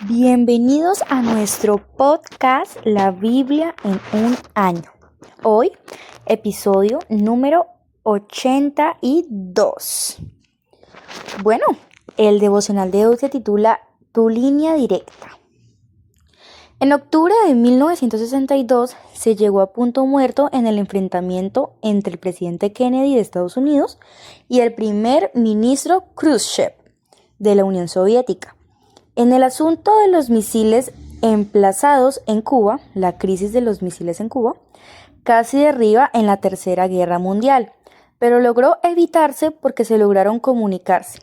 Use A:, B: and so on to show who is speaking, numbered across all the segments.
A: Bienvenidos a nuestro podcast La Biblia en un año. Hoy, episodio número 82. Bueno, el devocional de hoy se titula Tu línea directa. En octubre de 1962 se llegó a punto muerto en el enfrentamiento entre el presidente Kennedy de Estados Unidos y el primer ministro Khrushchev de la Unión Soviética. En el asunto de los misiles emplazados en Cuba, la crisis de los misiles en Cuba, casi derriba en la Tercera Guerra Mundial, pero logró evitarse porque se lograron comunicarse.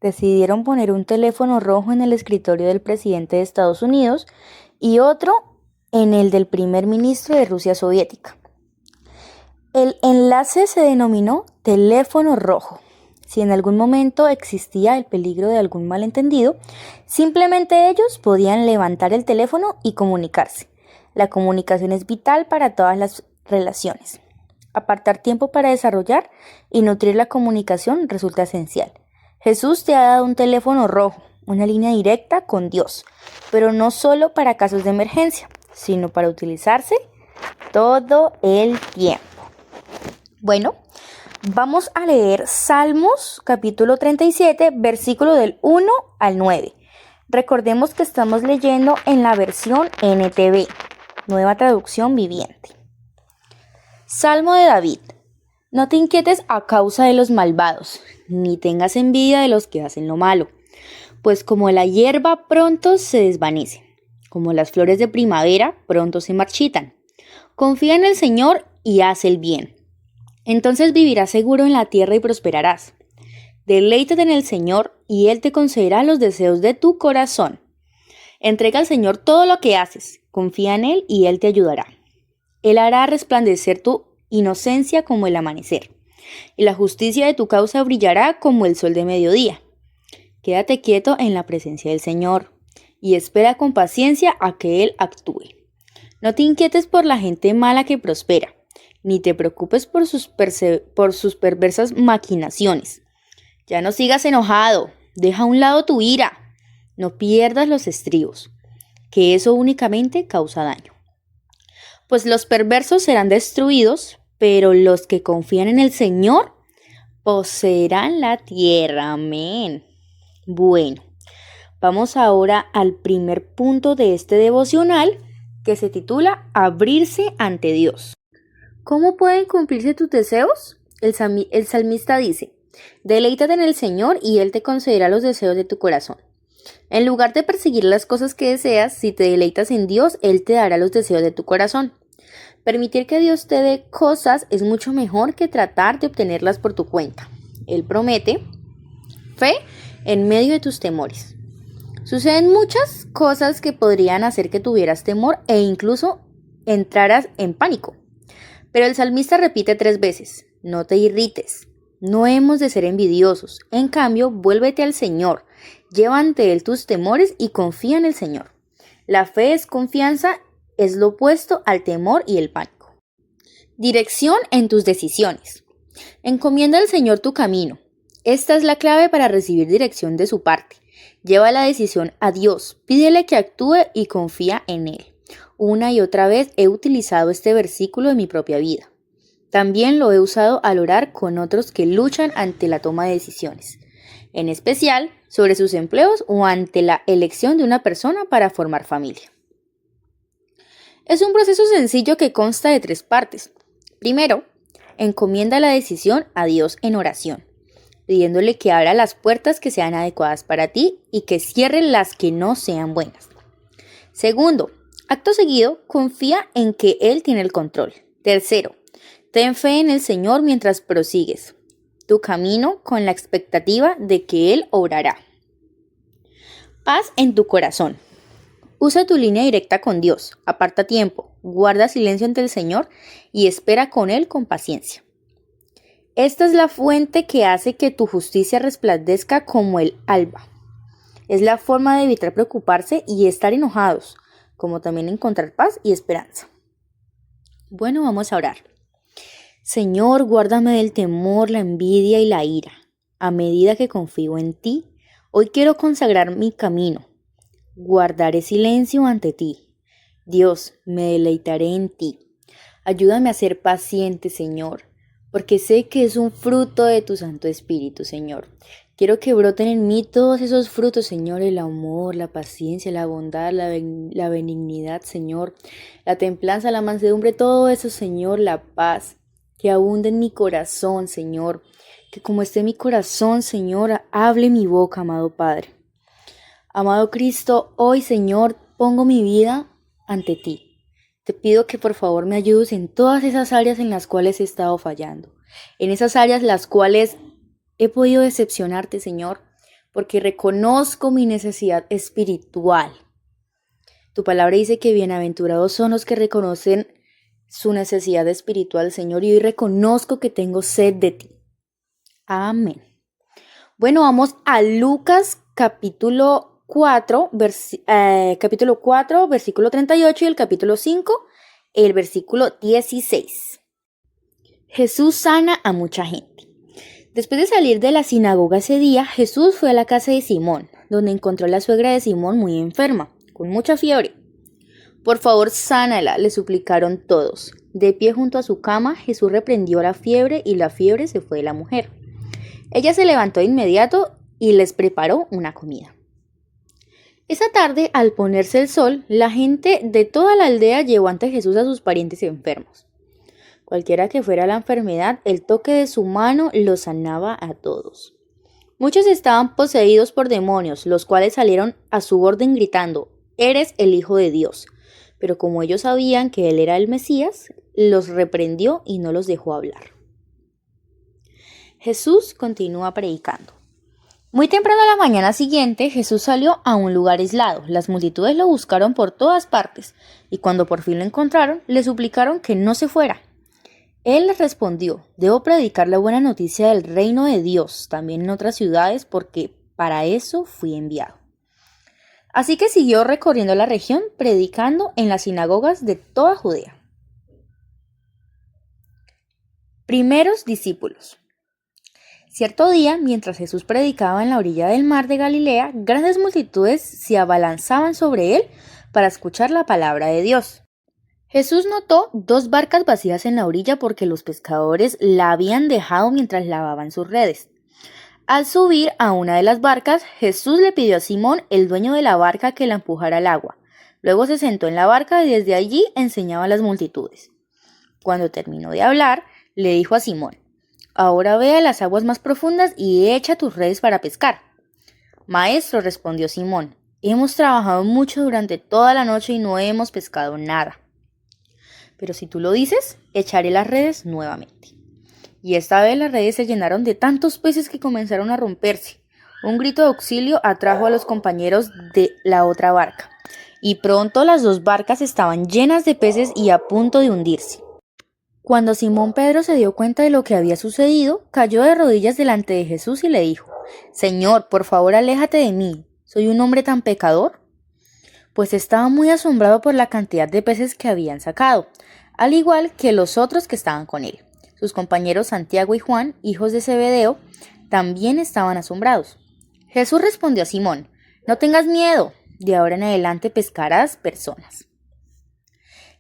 A: Decidieron poner un teléfono rojo en el escritorio del presidente de Estados Unidos y otro en el del primer ministro de Rusia soviética. El enlace se denominó teléfono rojo. Si en algún momento existía el peligro de algún malentendido, simplemente ellos podían levantar el teléfono y comunicarse. La comunicación es vital para todas las relaciones. Apartar tiempo para desarrollar y nutrir la comunicación resulta esencial. Jesús te ha dado un teléfono rojo, una línea directa con Dios, pero no solo para casos de emergencia, sino para utilizarse todo el tiempo. Bueno, vamos a leer Salmos capítulo 37, versículo del 1 al 9. Recordemos que estamos leyendo en la versión NTV, Nueva Traducción Viviente. Salmo de David. No te inquietes a causa de los malvados, ni tengas envidia de los que hacen lo malo, pues como la hierba pronto se desvanece, como las flores de primavera pronto se marchitan. Confía en el Señor y haz el bien. Entonces vivirás seguro en la tierra y prosperarás. Deleítate en el Señor y Él te concederá los deseos de tu corazón. Entrega al Señor todo lo que haces, confía en Él y Él te ayudará. Él hará resplandecer tu inocencia como el amanecer, y la justicia de tu causa brillará como el sol de mediodía. Quédate quieto en la presencia del Señor y espera con paciencia a que Él actúe. No te inquietes por la gente mala que prospera, ni te preocupes por sus perversas maquinaciones. Ya no sigas enojado, deja a un lado tu ira, no pierdas los estribos, que eso únicamente causa daño. Pues los perversos serán destruidos, pero los que confían en el Señor poseerán la tierra. Amén. Bueno, vamos ahora al primer punto de este devocional que se titula Abrirse ante Dios. ¿Cómo pueden cumplirse tus deseos? El salmista dice, deleítate en el Señor y Él te concederá los deseos de tu corazón. En lugar de perseguir las cosas que deseas, si te deleitas en Dios, Él te dará los deseos de tu corazón. Permitir que Dios te dé cosas es mucho mejor que tratar de obtenerlas por tu cuenta. Él promete fe en medio de tus temores. Suceden muchas cosas que podrían hacer que tuvieras temor e incluso entraras en pánico. Pero el salmista repite 3 veces, no te irrites, no hemos de ser envidiosos, en cambio, vuélvete al Señor, lleva ante Él tus temores y confía en el Señor. La fe es confianza, es lo opuesto al temor y el pánico. Dirección en tus decisiones. Encomienda al Señor tu camino. Esta es la clave para recibir dirección de su parte. Lleva la decisión a Dios, pídele que actúe y confía en Él. Una y otra vez he utilizado este versículo en mi propia vida. También lo he usado al orar con otros que luchan ante la toma de decisiones, en especial sobre sus empleos o ante la elección de una persona para formar familia. Es un proceso sencillo que consta de 3 partes. Primero, encomienda la decisión a Dios en oración, pidiéndole que abra las puertas que sean adecuadas para ti y que cierre las que no sean buenas. Segundo, acto seguido, confía en que Él tiene el control. Tercero, ten fe en el Señor mientras prosigues tu camino con la expectativa de que Él obrará. Paz en tu corazón. Usa tu línea directa con Dios, aparta tiempo, guarda silencio ante el Señor y espera con Él con paciencia. Esta es la fuente que hace que tu justicia resplandezca como el alba. Es la forma de evitar preocuparse y estar enojados, como también encontrar paz y esperanza. Bueno, vamos a orar. Señor, guárdame del temor, la envidia y la ira. A medida que confío en ti, hoy quiero consagrar mi camino. guardaré silencio ante ti. Dios, me deleitaré en ti. Ayúdame a ser paciente, Señor, porque sé que es un fruto de tu Santo Espíritu, Señor. Quiero que broten en mí todos esos frutos, Señor, el amor, la paciencia, la bondad, la benignidad, Señor, la templanza, la mansedumbre, todo eso, Señor, la paz, que abunde en mi corazón, Señor, que como esté mi corazón, Señor, hable mi boca, amado Padre. Amado Cristo, hoy, Señor, pongo mi vida ante ti. Te pido que por favor me ayudes en todas esas áreas en las cuales he estado fallando, en esas áreas las cuales he podido decepcionarte, Señor, porque reconozco mi necesidad espiritual. Tu palabra dice que bienaventurados son los que reconocen su necesidad espiritual, Señor, y hoy reconozco que tengo sed de ti. Amén. Bueno, vamos a Lucas capítulo 4, versículo 38 y el capítulo 5, el versículo 16. Jesús sana a mucha gente. Después de salir de la sinagoga ese día, Jesús fue a la casa de Simón, donde encontró a la suegra de Simón muy enferma, con mucha fiebre. Por favor, sánala, le suplicaron todos. De pie junto a su cama, Jesús reprendió la fiebre y la fiebre se fue de la mujer. Ella se levantó de inmediato y les preparó una comida. Esa tarde, al ponerse el sol, la gente de toda la aldea llevó ante Jesús a sus parientes enfermos. Cualquiera que fuera la enfermedad, el toque de su mano los sanaba a todos. Muchos estaban poseídos por demonios, los cuales salieron a su orden gritando: «Eres el Hijo de Dios». Pero como ellos sabían que él era el Mesías, los reprendió y no los dejó hablar. Jesús continúa predicando. Muy temprano a la mañana siguiente, Jesús salió a un lugar aislado. Las multitudes lo buscaron por todas partes, y cuando por fin lo encontraron, le suplicaron que no se fuera. Él les respondió: «Debo predicar la buena noticia del reino de Dios también en otras ciudades, porque para eso fui enviado». Así que siguió recorriendo la región, predicando en las sinagogas de toda Judea. Primeros discípulos. Cierto día, mientras Jesús predicaba en la orilla del mar de Galilea, grandes multitudes se abalanzaban sobre él para escuchar la palabra de Dios. Jesús notó 2 barcas vacías en la orilla porque los pescadores la habían dejado mientras lavaban sus redes. Al subir a una de las barcas, Jesús le pidió a Simón, el dueño de la barca, que la empujara al agua. Luego se sentó en la barca y desde allí enseñaba a las multitudes. Cuando terminó de hablar, le dijo a Simón: «Ahora ve a las aguas más profundas y echa tus redes para pescar». «Maestro», respondió Simón, «hemos trabajado mucho durante toda la noche y no hemos pescado nada. Pero si tú lo dices, echaré las redes nuevamente». Y esta vez las redes se llenaron de tantos peces que comenzaron a romperse. Un grito de auxilio atrajo a los compañeros de la otra barca, y pronto las 2 barcas estaban llenas de peces y a punto de hundirse. Cuando Simón Pedro se dio cuenta de lo que había sucedido, cayó de rodillas delante de Jesús y le dijo: «Señor, por favor, aléjate de mí. ¿Soy un hombre tan pecador?». Pues estaba muy asombrado por la cantidad de peces que habían sacado, al igual que los otros que estaban con él. Sus compañeros Santiago y Juan, hijos de Zebedeo, también estaban asombrados. Jesús respondió a Simón: «No tengas miedo, de ahora en adelante pescarás personas».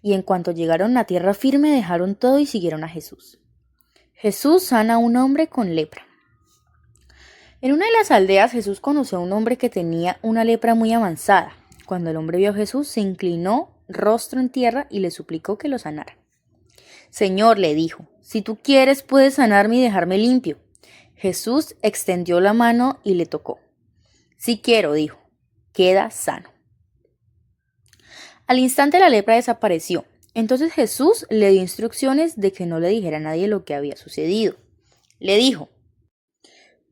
A: Y en cuanto llegaron a tierra firme, dejaron todo y siguieron a Jesús. Jesús sana a un hombre con lepra. En una de las aldeas, Jesús conoció a un hombre que tenía una lepra muy avanzada. Cuando el hombre vio a Jesús, se inclinó rostro en tierra y le suplicó que lo sanara. «Señor», le dijo, «si tú quieres, puedes sanarme y dejarme limpio». Jesús extendió la mano y le tocó. «Sí quiero», dijo, «queda sano». Al instante la lepra desapareció. Entonces Jesús le dio instrucciones de que no le dijera a nadie lo que había sucedido. Le dijo: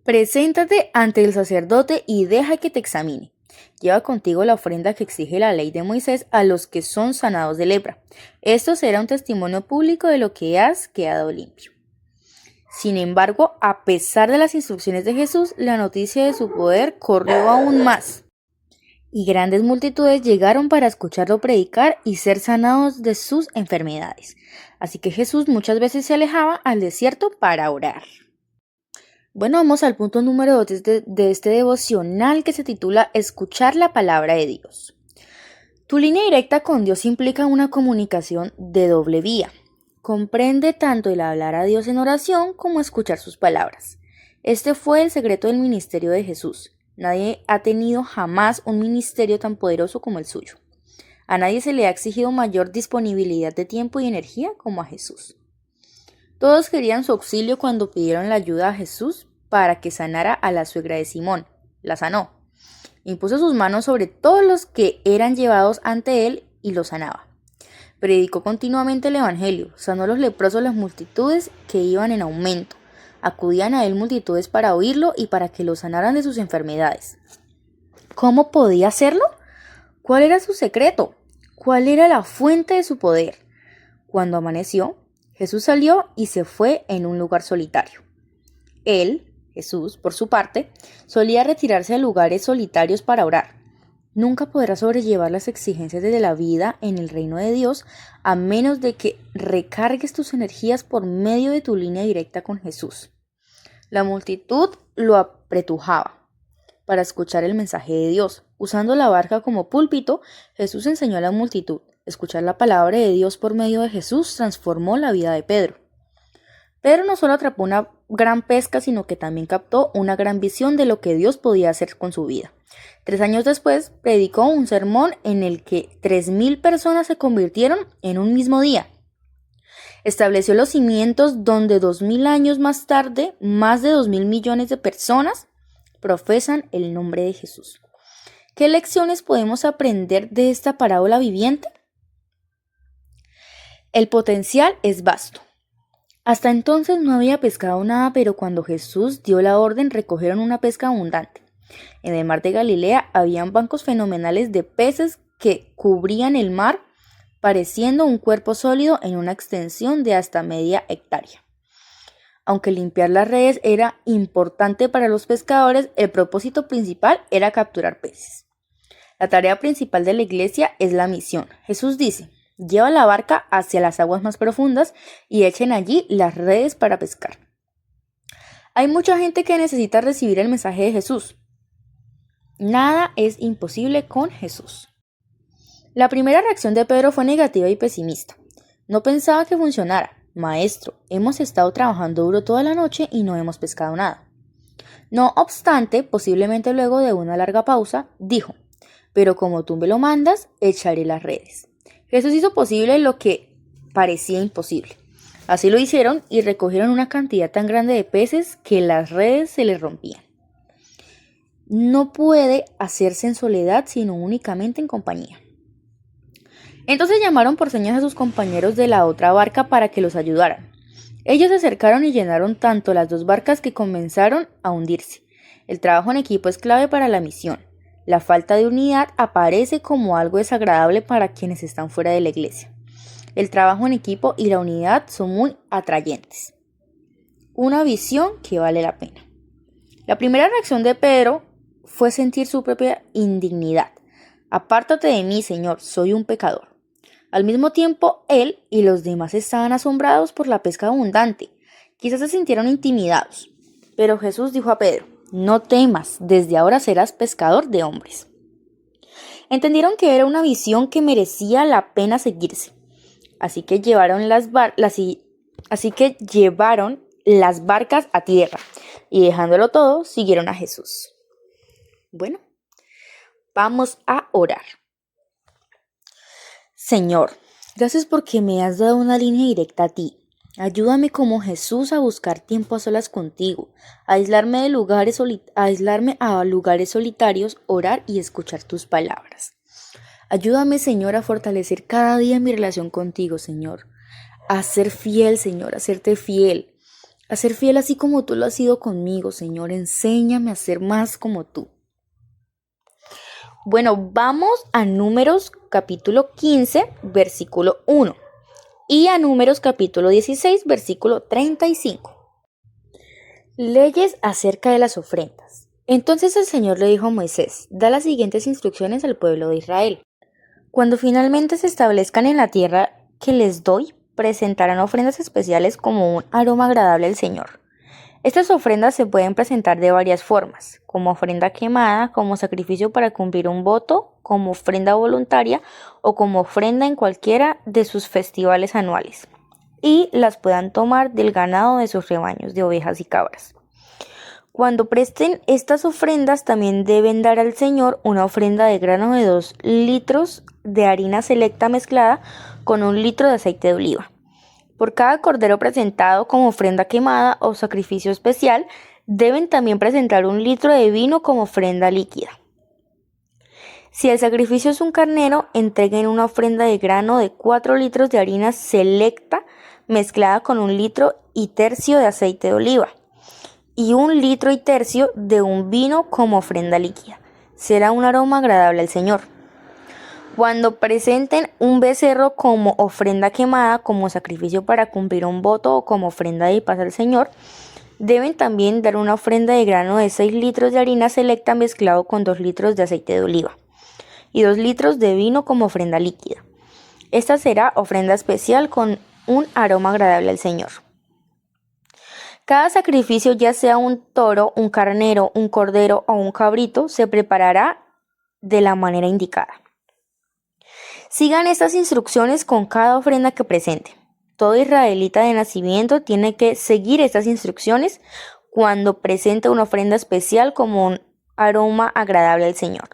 A: «Preséntate ante el sacerdote y deja que te examine. Lleva contigo la ofrenda que exige la ley de Moisés a los que son sanados de lepra. Esto será un testimonio público de lo que has quedado limpio». Sin embargo, a pesar de las instrucciones de Jesús, la noticia de su poder corrió aún más, y grandes multitudes llegaron para escucharlo predicar y ser sanados de sus enfermedades. Así que Jesús muchas veces se alejaba al desierto para orar. Bueno, vamos al punto número 2 de este devocional que se titula Escuchar la palabra de Dios. Tu línea directa con Dios implica una comunicación de doble vía. Comprende tanto el hablar a Dios en oración como escuchar sus palabras. Este fue el secreto del ministerio de Jesús. Nadie ha tenido jamás un ministerio tan poderoso como el suyo. A nadie se le ha exigido mayor disponibilidad de tiempo y energía como a Jesús. Todos querían su auxilio cuando pidieron la ayuda a Jesús para que sanara a la suegra de Simón. La sanó. Impuso sus manos sobre todos los que eran llevados ante él y los sanaba. Predicó continuamente el evangelio, sanó a los leprosos las multitudes que iban en aumento. Acudían a él multitudes para oírlo y para que lo sanaran de sus enfermedades. ¿Cómo podía hacerlo? ¿Cuál era su secreto? ¿Cuál era la fuente de su poder? Cuando amaneció, Jesús salió y se fue en un lugar solitario. Él, Jesús, por su parte, solía retirarse a lugares solitarios para orar. Nunca podrás sobrellevar las exigencias de la vida en el reino de Dios a menos de que recargues tus energías por medio de tu línea directa con Jesús. La multitud lo apretujaba para escuchar el mensaje de Dios. Usando la barca como púlpito, Jesús enseñó a la multitud. Escuchar la palabra de Dios por medio de Jesús transformó la vida de Pedro. Pedro no solo atrapó una gran pesca, sino que también captó una gran visión de lo que Dios podía hacer con su vida. 3 años después, predicó un sermón en el que 3,000 personas se convirtieron en un mismo día. Estableció los cimientos donde 2,000 años más tarde, más de 2,000 millones de personas profesan el nombre de Jesús. ¿Qué lecciones podemos aprender de esta parábola viviente? El potencial es vasto. Hasta entonces no había pescado nada, pero cuando Jesús dio la orden recogieron una pesca abundante. En el mar de Galilea habían bancos fenomenales de peces que cubrían el mar, pareciendo un cuerpo sólido en una extensión de hasta media hectárea. Aunque limpiar las redes era importante para los pescadores, el propósito principal era capturar peces. La tarea principal de la iglesia es la misión. Jesús dice: lleva la barca hacia las aguas más profundas y echen allí las redes para pescar. Hay mucha gente que necesita recibir el mensaje de Jesús. Nada es imposible con Jesús. La primera reacción de Pedro fue negativa y pesimista. No pensaba que funcionara. Maestro, hemos estado trabajando duro toda la noche y no hemos pescado nada. No obstante, posiblemente luego de una larga pausa, dijo: pero como tú me lo mandas, echaré las redes. Jesús hizo posible lo que parecía imposible. Así lo hicieron y recogieron una cantidad tan grande de peces que las redes se les rompían. No puede hacerse en soledad, sino únicamente en compañía. Entonces llamaron por señas a sus compañeros de la otra barca para que los ayudaran. Ellos se acercaron y llenaron tanto las 2 barcas que comenzaron a hundirse. El trabajo en equipo es clave para la misión. La falta de unidad aparece como algo desagradable para quienes están fuera de la iglesia. El trabajo en equipo y la unidad son muy atrayentes. Una visión que vale la pena. La primera reacción de Pedro fue sentir su propia indignidad. Apártate de mí, Señor, soy un pecador. Al mismo tiempo, él y los demás estaban asombrados por la pesca abundante. Quizás se sintieron intimidados. Pero Jesús dijo a Pedro: no temas, desde ahora serás pescador de hombres. Entendieron que era una visión que merecía la pena seguirse. Así que llevaron las barcas a tierra y dejándolo todo, siguieron a Jesús. Bueno, vamos a orar. Señor, gracias porque me has dado una línea directa a ti. Ayúdame como Jesús a buscar tiempo a solas contigo, a aislarme a lugares solitarios, orar y escuchar tus palabras. Ayúdame, Señor, a fortalecer cada día mi relación contigo, Señor. A ser fiel, Señor, a serte fiel. A ser fiel así como tú lo has sido conmigo, Señor. Enséñame a ser más como tú. Bueno, vamos a Números capítulo 15, versículo 1. Y a Números capítulo 16, versículo 35. Leyes acerca de las ofrendas. Entonces el Señor le dijo a Moisés: da las siguientes instrucciones al pueblo de Israel. Cuando finalmente se establezcan en la tierra que les doy, presentarán ofrendas especiales como un aroma agradable al Señor. Estas ofrendas se pueden presentar de varias formas, como ofrenda quemada, como sacrificio para cumplir un voto, como ofrenda voluntaria o como ofrenda en cualquiera de sus festivales anuales, y las puedan tomar del ganado de sus rebaños de ovejas y cabras. Cuando presten estas ofrendas, también deben dar al Señor una ofrenda de grano de 2 litros de harina selecta mezclada con 1 litro de aceite de oliva. Por cada cordero presentado como ofrenda quemada o sacrificio especial, deben también presentar 1 litro de vino como ofrenda líquida. Si el sacrificio es un carnero, entreguen una ofrenda de grano de 4 litros de harina selecta mezclada con 1 litro y tercio de aceite de oliva y 1 litro y tercio de un vino como ofrenda líquida. Será un aroma agradable al Señor. Cuando presenten un becerro como ofrenda quemada, como sacrificio para cumplir un voto o como ofrenda de paz al Señor, deben también dar una ofrenda de grano de 6 litros de harina selecta mezclado con 2 litros de aceite de oliva y 2 litros de vino como ofrenda líquida. Esta será ofrenda especial con un aroma agradable al Señor. Cada sacrificio, ya sea un toro, un carnero, un cordero o un cabrito, se preparará de la manera indicada. Sigan estas instrucciones con cada ofrenda que presenten. Todo israelita de nacimiento tiene que seguir estas instrucciones cuando presente una ofrenda especial como un aroma agradable al Señor.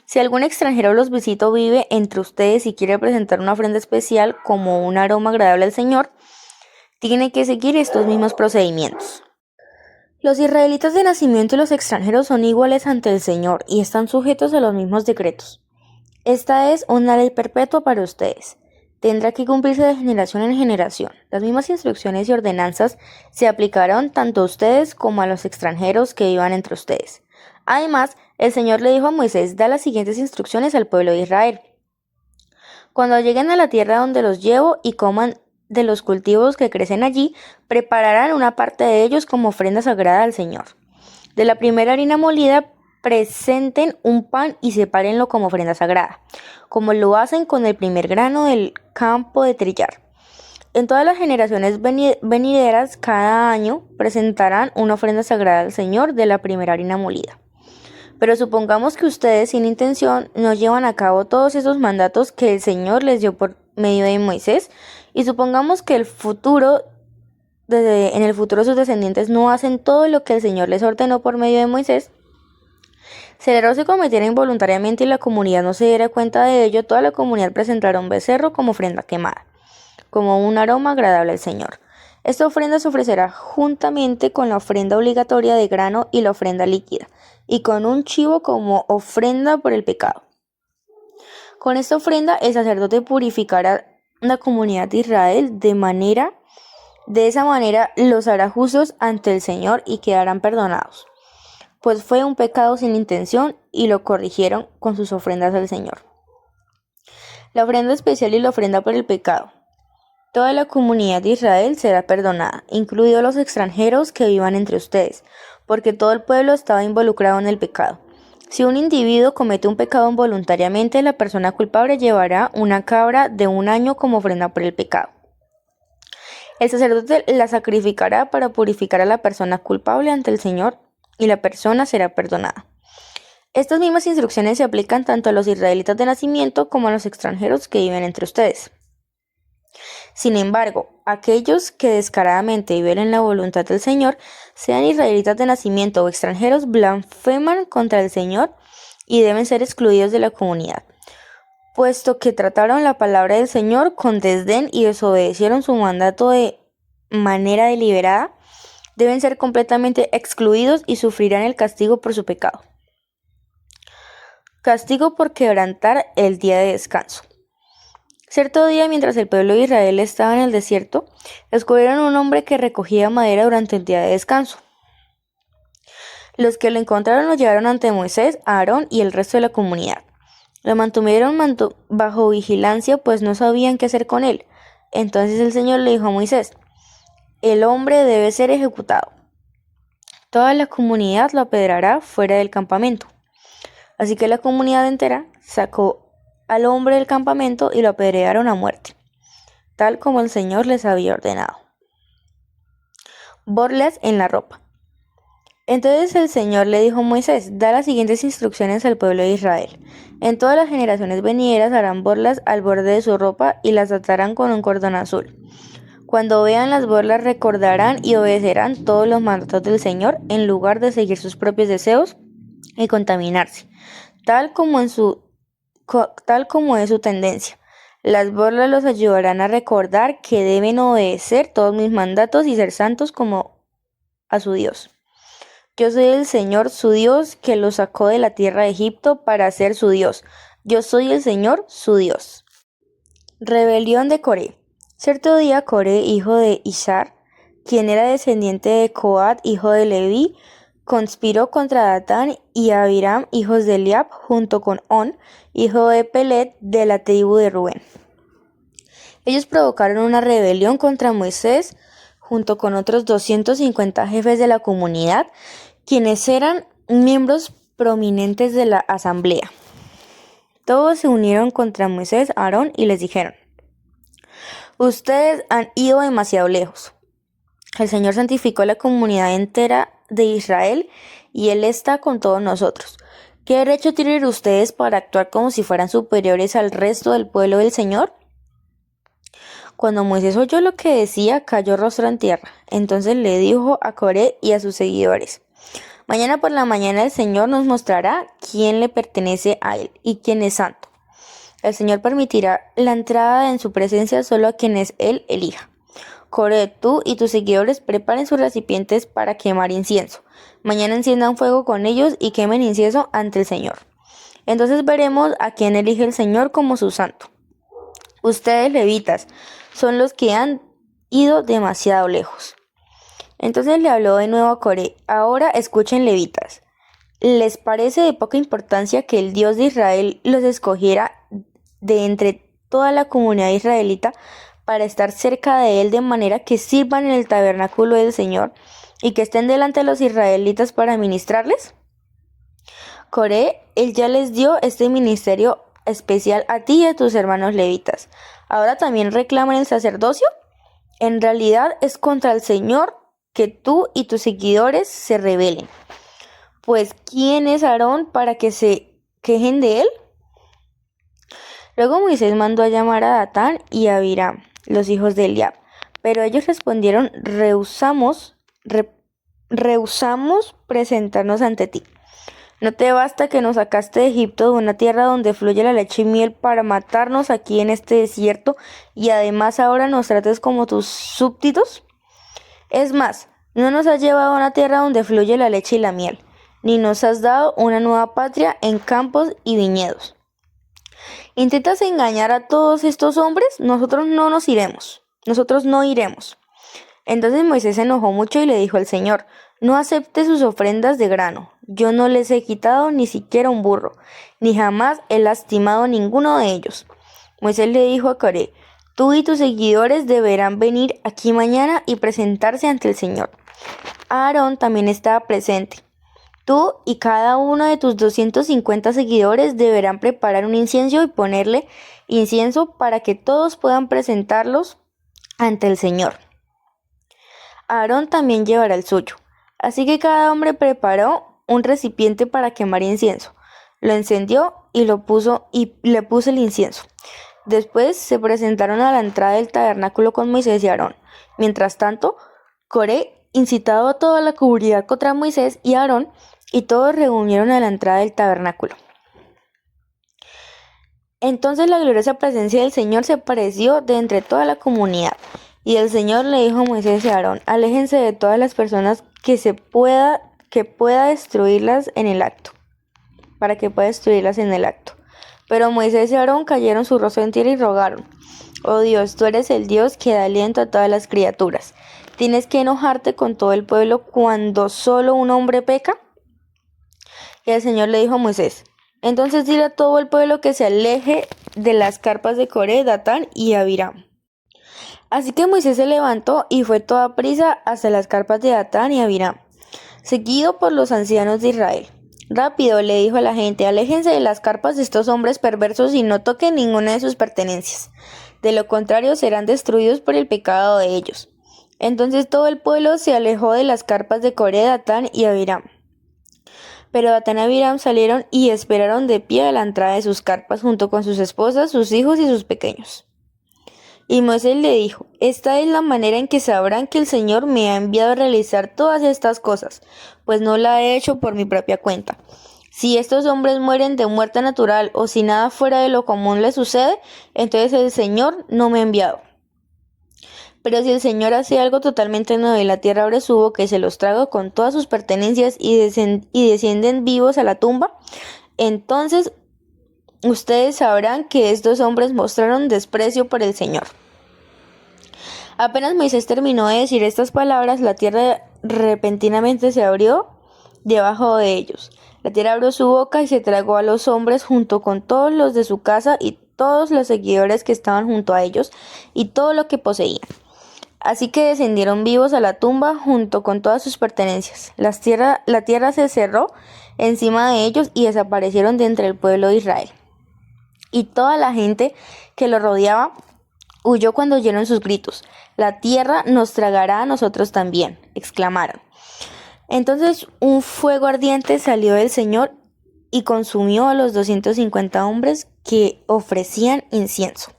A: Si algún extranjero los visita o vive entre ustedes y quiere presentar una ofrenda especial como un aroma agradable al Señor, tiene que seguir estos mismos procedimientos. Los israelitas de nacimiento y los extranjeros son iguales ante el Señor y están sujetos a los mismos decretos. Esta es una ley perpetua para ustedes. Tendrá que cumplirse de generación en generación. Las mismas instrucciones y ordenanzas se aplicarán tanto a ustedes como a los extranjeros que vivan entre ustedes. Además, el Señor le dijo a Moisés: da las siguientes instrucciones al pueblo de Israel. Cuando lleguen a la tierra donde los llevo y coman de los cultivos que crecen allí, prepararán una parte de ellos como ofrenda sagrada al Señor. De la primera harina molida, presenten un pan y sepárenlo como ofrenda sagrada, como lo hacen con el primer grano del campo de trillar. En todas las generaciones venideras, cada año presentarán una ofrenda sagrada al Señor de la primera harina molida. Pero supongamos que ustedes, sin intención, no llevan a cabo todos esos mandatos que el Señor les dio por medio de Moisés, y supongamos que en el futuro sus descendientes no hacen todo lo que el Señor les ordenó por medio de Moisés. Si el error se cometiera involuntariamente y la comunidad no se diera cuenta de ello, toda la comunidad presentará un becerro como ofrenda quemada, como un aroma agradable al Señor. Esta ofrenda se ofrecerá juntamente con la ofrenda obligatoria de grano y la ofrenda líquida, y con un chivo como ofrenda por el pecado. Con esta ofrenda, el sacerdote purificará la comunidad de Israel de esa manera los hará justos ante el Señor y quedarán perdonados, pues fue un pecado sin intención y lo corrigieron con sus ofrendas al Señor. La ofrenda especial y la ofrenda por el pecado. Toda la comunidad de Israel será perdonada, incluidos los extranjeros que vivan entre ustedes, porque todo el pueblo estaba involucrado en el pecado. Si un individuo comete un pecado involuntariamente, la persona culpable llevará una cabra de 1 año como ofrenda por el pecado. El sacerdote la sacrificará para purificar a la persona culpable ante el Señor, y la persona será perdonada. Estas mismas instrucciones se aplican tanto a los israelitas de nacimiento como a los extranjeros que viven entre ustedes. Sin embargo, aquellos que descaradamente violen la voluntad del Señor, sean israelitas de nacimiento o extranjeros, blasfeman contra el Señor y deben ser excluidos de la comunidad. Puesto que trataron la palabra del Señor con desdén y desobedecieron su mandato de manera deliberada, deben ser completamente excluidos y sufrirán el castigo por su pecado. Castigo por quebrantar el día de descanso. Cierto día, mientras el pueblo de Israel estaba en el desierto, descubrieron un hombre que recogía madera durante el día de descanso. Los que lo encontraron lo llevaron ante Moisés, Aarón y el resto de la comunidad. Lo mantuvieron bajo vigilancia, pues no sabían qué hacer con él. Entonces el Señor le dijo a Moisés: el hombre debe ser ejecutado. Toda la comunidad lo apedreará fuera del campamento. Así que la comunidad entera sacó al hombre del campamento y lo apedrearon a muerte, tal como el Señor les había ordenado. borlas en la ropa. Entonces el Señor le dijo a Moisés: da las siguientes instrucciones al pueblo de Israel. En todas las generaciones venideras harán borlas al borde de su ropa y las atarán con un cordón azul. Cuando vean las borlas recordarán y obedecerán todos los mandatos del Señor en lugar de seguir sus propios deseos y contaminarse, tal como es su tendencia. Las borlas los ayudarán a recordar que deben obedecer todos mis mandatos y ser santos como a su Dios. Yo soy el Señor su Dios que los sacó de la tierra de Egipto para ser su Dios. Yo soy el Señor su Dios. Rebelión de Coré. Cierto día Coré, hijo de Ishar, quien era descendiente de Coat, hijo de Leví, conspiró contra Datán y Abiram, hijos de Eliab, junto con On, hijo de Pelet, de la tribu de Rubén. Ellos provocaron una rebelión contra Moisés, junto con otros 250 jefes de la comunidad, quienes eran miembros prominentes de la asamblea. Todos se unieron contra Moisés, Aarón, y les dijeron: ustedes han ido demasiado lejos. El Señor santificó la comunidad entera de Israel y Él está con todos nosotros. ¿Qué derecho tienen ustedes para actuar como si fueran superiores al resto del pueblo del Señor? Cuando Moisés oyó lo que decía, cayó rostro en tierra. Entonces le dijo a Coré y a sus seguidores: mañana por la mañana el Señor nos mostrará quién le pertenece a Él y quién es santo. El Señor permitirá la entrada en su presencia solo a quienes Él elija. Coré, tú y tus seguidores preparen sus recipientes para quemar incienso. Mañana enciendan fuego con ellos y quemen incienso ante el Señor. Entonces veremos a quién elige el Señor como su santo. Ustedes, levitas, son los que han ido demasiado lejos. Entonces le habló de nuevo a Coré: ahora escuchen, levitas. ¿Les parece de poca importancia que el Dios de Israel los escogiera de entre toda la comunidad israelita para estar cerca de Él, de manera que sirvan en el tabernáculo del Señor y que estén delante de los israelitas para ministrarles? Coré, Él ya les dio este ministerio especial a ti y a tus hermanos levitas. ¿Ahora también reclaman el sacerdocio? En realidad es contra el Señor que tú y tus seguidores se rebelen. Pues, ¿quién es Aarón para que se quejen de él? Luego Moisés mandó a llamar a Datán y a Abiram, los hijos de Eliab, pero ellos respondieron: rehusamos presentarnos ante ti. ¿No te basta que nos sacaste de Egipto, de una tierra donde fluye la leche y miel, para matarnos aquí en este desierto, y además ahora nos trates como tus súbditos? Es más, no nos has llevado a una tierra donde fluye la leche y la miel, ni nos has dado una nueva patria en campos y viñedos. ¿Intentas engañar a todos estos hombres? Nosotros no iremos. Entonces Moisés se enojó mucho y le dijo al Señor: no acepte sus ofrendas de grano. Yo no les he quitado ni siquiera un burro, ni jamás he lastimado a ninguno de ellos. Moisés le dijo a Coré: tú y tus seguidores deberán venir aquí mañana y presentarse ante el Señor. Aarón también estaba presente. Tú y cada uno de tus 250 seguidores deberán preparar un incienso y ponerle incienso para que todos puedan presentarlos ante el Señor. Aarón también llevará el suyo. Así que cada hombre preparó un recipiente para quemar incienso. Lo encendió y le puso el incienso. Después se presentaron a la entrada del tabernáculo con Moisés y Aarón. Mientras tanto, Coré incitaba a toda la comunidad contra Moisés y Aarón, y todos reunieron a la entrada del tabernáculo. Entonces la gloriosa presencia del Señor se apareció de entre toda la comunidad, y el Señor le dijo a Moisés y a Aarón: aléjense de todas las personas que pueda destruirlas en el acto, Pero Moisés y Aarón cayeron su rostro en tierra y rogaron: oh Dios, tú eres el Dios que da aliento a todas las criaturas. ¿Tienes que enojarte con todo el pueblo cuando solo un hombre peca? Y el Señor le dijo a Moisés: entonces dile a todo el pueblo que se aleje de las carpas de Coré, Datán y Abiram. Así que Moisés se levantó y fue toda prisa hasta las carpas de Datán y Abiram, seguido por los ancianos de Israel. Rápido, le dijo a la gente: aléjense de las carpas de estos hombres perversos y no toquen ninguna de sus pertenencias. De lo contrario, serán destruidos por el pecado de ellos. Entonces todo el pueblo se alejó de las carpas de Coré, Datán y Abiram. Pero Datán y Abiram salieron y esperaron de pie a la entrada de sus carpas junto con sus esposas, sus hijos y sus pequeños. Y Moisés le dijo: esta es la manera en que sabrán que el Señor me ha enviado a realizar todas estas cosas, pues no la he hecho por mi propia cuenta. Si estos hombres mueren de muerte natural o si nada fuera de lo común les sucede, entonces el Señor no me ha enviado. Pero si el Señor hace algo totalmente nuevo y la tierra abre su boca y se los traga con todas sus pertenencias y descienden vivos a la tumba, entonces ustedes sabrán que estos hombres mostraron desprecio por el Señor. Apenas Moisés terminó de decir estas palabras, la tierra repentinamente se abrió debajo de ellos. La tierra abrió su boca y se tragó a los hombres junto con todos los de su casa y todos los seguidores que estaban junto a ellos y todo lo que poseían. Así que descendieron vivos a la tumba junto con todas sus pertenencias. La tierra se cerró encima de ellos y desaparecieron de entre el pueblo de Israel. Y toda la gente que lo rodeaba huyó cuando oyeron sus gritos. La tierra nos tragará a nosotros también, exclamaron. Entonces un fuego ardiente salió del Señor y consumió a los 250 hombres que ofrecían incienso.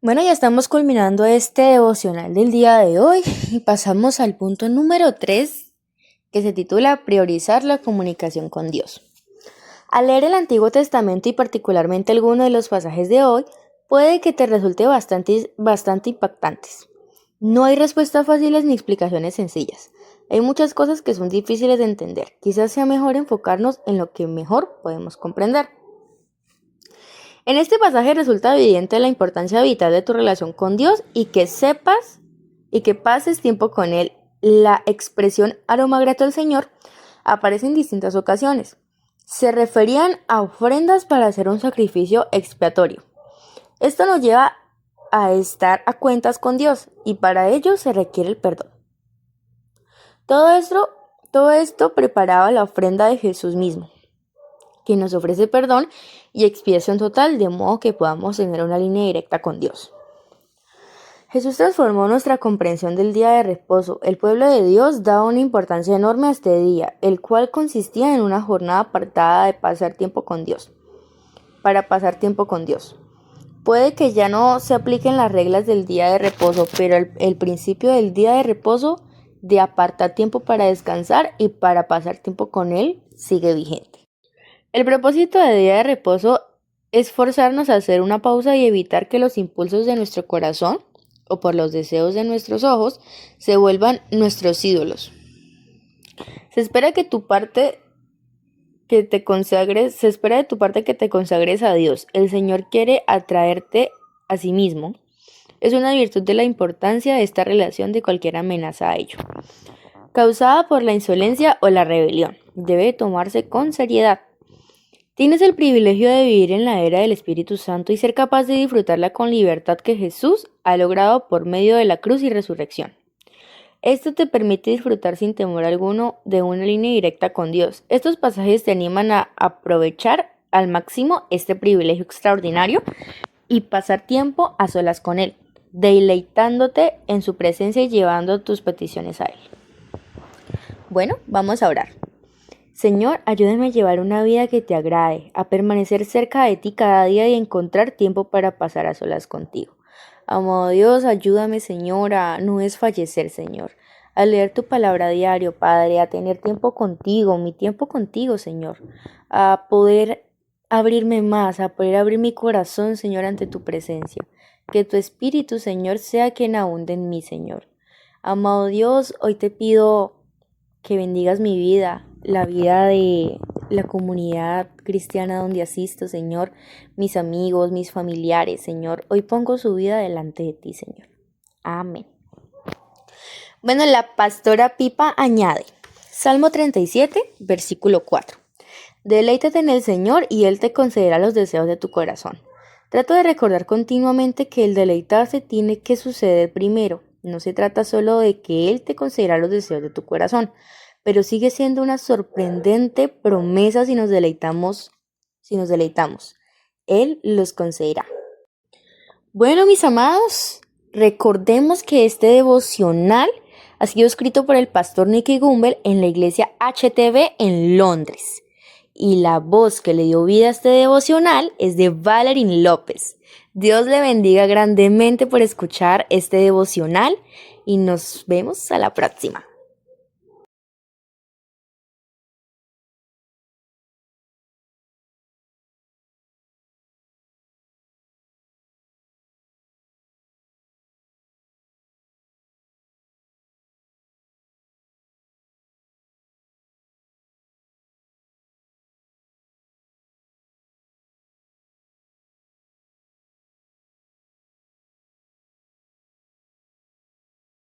A: Bueno, ya estamos culminando este devocional del día de hoy y pasamos al punto número 3, que se titula Priorizar la comunicación con Dios. Al leer el Antiguo Testamento y particularmente alguno de los pasajes de hoy, puede que te resulte bastante impactantes. No hay respuestas fáciles ni explicaciones sencillas. Hay muchas cosas que son difíciles de entender. Quizás sea mejor enfocarnos en lo que mejor podemos comprender. En este pasaje resulta evidente la importancia vital de tu relación con Dios y que sepas y que pases tiempo con Él. La expresión aroma grato al Señor aparece en distintas ocasiones. Se referían a ofrendas para hacer un sacrificio expiatorio. Esto nos lleva a estar a cuentas con Dios y para ello se requiere el perdón. Todo esto preparaba la ofrenda de Jesús mismo, quien nos ofrece perdón y expiación total, de modo que podamos tener una línea directa con Dios. Jesús transformó nuestra comprensión del día de reposo. El pueblo de Dios daba una importancia enorme a este día, el cual consistía en una jornada apartada de pasar tiempo con Dios. Para pasar tiempo con Dios. Puede que ya no se apliquen las reglas del día de reposo, pero el principio del día de reposo, de apartar tiempo para descansar y para pasar tiempo con Él, sigue vigente. El propósito del día de reposo es forzarnos a hacer una pausa y evitar que los impulsos de nuestro corazón o por los deseos de nuestros ojos se vuelvan nuestros ídolos. Se espera de tu parte que te consagres a Dios. El Señor quiere atraerte a sí mismo. Es una virtud de la importancia de esta relación de cualquier amenaza a ello, causada por la insolencia o la rebelión. Debe tomarse con seriedad. Tienes el privilegio de vivir en la era del Espíritu Santo y ser capaz de disfrutarla con libertad que Jesús ha logrado por medio de la cruz y resurrección. Esto te permite disfrutar sin temor alguno de una línea directa con Dios. Estos pasajes te animan a aprovechar al máximo este privilegio extraordinario y pasar tiempo a solas con Él, deleitándote en su presencia y llevando tus peticiones a Él. Bueno, vamos a orar. Señor, ayúdame a llevar una vida que te agrade, a permanecer cerca de ti cada día y a encontrar tiempo para pasar a solas contigo. Amado Dios, ayúdame, Señor, a no desfallecer, Señor, a leer tu palabra a diario, Padre, a tener tiempo contigo, mi tiempo contigo, Señor, a poder abrirme más, a poder abrir mi corazón, Señor, ante tu presencia. Que tu Espíritu, Señor, sea quien abunde en mí, Señor. Amado Dios, hoy te pido que bendigas mi vida, la vida de la comunidad cristiana donde asisto, Señor, mis amigos, mis familiares, Señor. Hoy pongo su vida delante de ti, Señor. Amén. Bueno, la pastora Pipa añade, Salmo 37, versículo 4. Deleítate en el Señor y Él te concederá los deseos de tu corazón. Trato de recordar continuamente que el deleitarse tiene que suceder primero. No se trata solo de que Él te concederá los deseos de tu corazón, pero sigue siendo una sorprendente promesa si nos deleitamos. Él los concederá. Bueno, mis amados, Recordemos que este devocional ha sido escrito por el pastor Nicky Gumbel en la iglesia HTB en Londres. Y la voz que le dio vida a este devocional es de Valerie López. Dios le bendiga grandemente por escuchar este devocional y nos vemos a la próxima.